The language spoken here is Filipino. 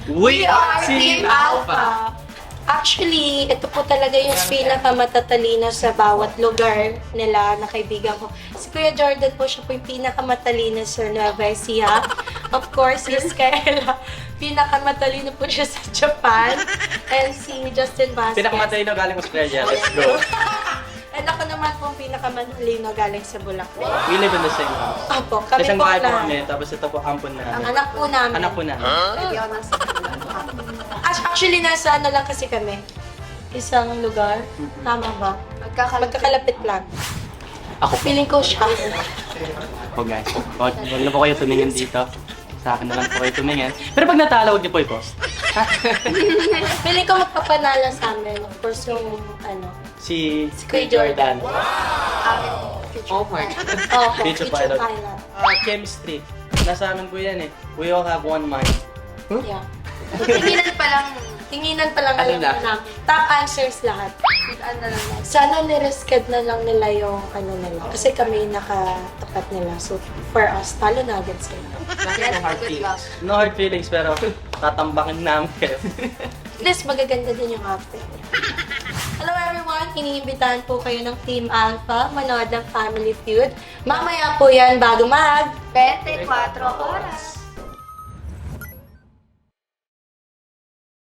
We are Team Alpha! Actually, ito po talaga yung pinakamatatalino sa bawat lugar nila na kaibigan ko. Si Kuya Jordan po, siya po yung pinakamatalino sa Nueva Ecija. Of course, si Skyla, pinakamatalino po siya sa Japan. And si Justin Vasquez. Pinakamatalino galing Australia. Let's go. And ako naman po pinakamatalino galing sa Bulacan. We live in the same house. Opo, kami Isang po bahay po na. kami, tapos ito po ampon Ang na. anak po namin. Anak po na. Hindi ako nasa Actually, nasa ano lang kasi kami. Isang lugar. Tama ba? Magkakalapit lang. Ako po. Feeling ko siya. Oh guys, huwag na po kayo tumingin dito. Sa akin na lang po kayo tumingin. Pero pag natalo, huwag niyo po i-post. Feeling ko magpapanala sa amin. Of course, yung ano. Si Kuya Jordan. Oh my God. Oh, Future future pilot. pilot. Chemistry. Nasa amin po yan eh. We all have one mind. Yeah. Tinginan pa lang. Tinginan pa lang Ano alam na? namin. Top answers lahat. Ano lang lang. Sana niresked na lang nila yung ano nila. Kasi kami nakatapat nila. So, for us, talo na agad sila. Yes, good luck. No hard feelings pero tatambakin namin kayo. At least magaganda din yung outfit. Hello everyone! Iniimbitahan po kayo ng Team Alpha, manood ng Family Feud. Mamaya po yan bago mag 24 oras.